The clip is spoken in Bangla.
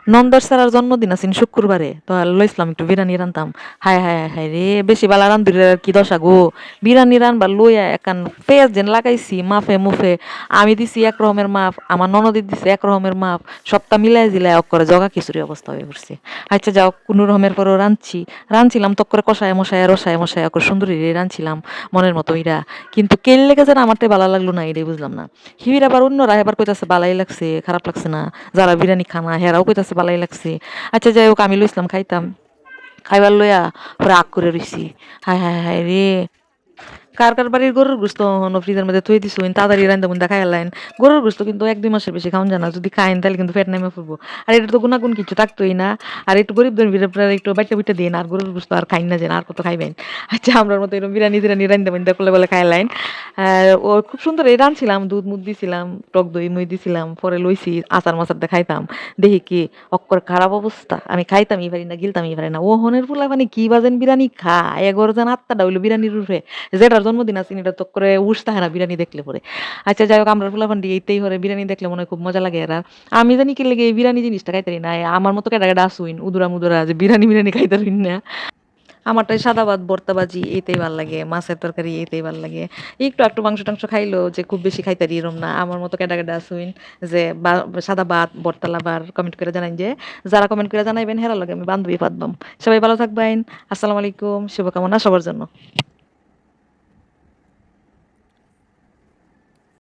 নন্দার স্যারের জন্মদিন আছেন শুক্রবারে, তো লইছিলাম একটু বিরিয়ানি রান্তাম। হায় হায় হায় রে, বেশি বালা রান্ধুরে কি দশা গো। বিরিয়ানি রানবার লইয়া একান পেঁয়াজ যেন লাগাইছি মাফে মুফে। আমি দিছি এক রকমের মাপ, আমার ননদের দিছে এক রকমের মাপ, সবটা মিলাই জিলাই করে জগা খিচুড়ি অবস্থা হয়ে পড়ছে। আচ্ছা যাও, কোনো রকমের পরও রানছিলাম তো করে কষায় মশায় রসায় মশায় করে সুন্দরী রে রানছিলাম মনের মতো ইরা। কিন্তু কেল লেগে যেন আমারটাই ভালো লাগলো না, এটাই বুঝলাম না। হিবির আবার অন্যরা এবার কইতাছে বালাই লাগছে, খারাপ লাগছে না। যারা বিরিয়ানি খানা হেরাও কইতাছে বালাই লাগছে। আচ্ছা যাই হোক, আমি লইছিলাম খাইতাম, খাইবার লইয়া পরে আগ করে রইছি। হায় হায় হায় রে, কার কার বাড়ির গরুর গোস্ত হনো ফ্রিজের মধ্যে থই দিছো তাড়াতাড়ি রান্দা মুন্দা খাই লাইন। গরুর গোস্ত কিন্তু 1-2 মাসের বেশি খাওয়া যায় না, যদি খাইন তাহলে কিন্তু পেট নেমে পড়বো। আর এটা তো গুণাগুণ কিছু থাকতোই না। আর একটু গরিব ধরবি আপনারা একটু বাইটা বুইটা দিন, আর গরুর গোস্ত আর খাইন না যেন, আর কত খাইবেন। আচ্ছা আমরার মতো এরকম বিরিয়ানি টিরানি রান্দা মুন্দা করলে বলে খাই লাইন। ও খুব সুন্দর এই রানছিলাম, দুধ মুধ দিছিলাম, টক দই মই দিছিলাম, পরে লইছি আচার মাচার দিয়ে খাইতাম। দেখি কি অক্কর খারাপ অবস্থা, আমি খাইতামই পারি না, গিলতামই পারি না। ও হনের পোলা মানে কি বাজেন বিরিয়ানি খা, এগর যেন আত্মাটা হইলো বিরিয়ানির রূপে। যেটার জন্মদিন আছে এটা তো করে উঠতে হয় না বিরিয়ানি দেখলে পরে। আচ্ছা যাই হোক, আমরা ফুলাফান্ডি এইতেই হরে বিরিয়ানি দেখলে মনে হয় খুব মজা লাগে এরা। আমি জানি কি লেগে এই বিরিয়ানি জিনিসটা খাইতারি না, আমার মতো কেটা কেটা আসুইন উদুরা মুদুরা যে বিরিয়ানি বিরিয়ানি খাইতারিন না। আমারটাই সাদা ভাত ভর্তা ভাজি এইতেই ভাল লাগে, মাছের তরকারি এইতেই ভাল লাগে। একটু একটু মাংস টাংস খাইলো যে খুব বেশি খাইতারি এরম না। আমার মতো কেটা কেটা আসুইন যে সাদা ভাত ভর্তা লাভার কমেন্ট করে জানাই যে, যারা কমেন্ট করে জানাইবেন হেরা লাগে আমি বান্ধবী পাতবাম। সবাই ভালো থাকবেন। আসসালামু আলাইকুম, শুভকামনা সবার জন্য।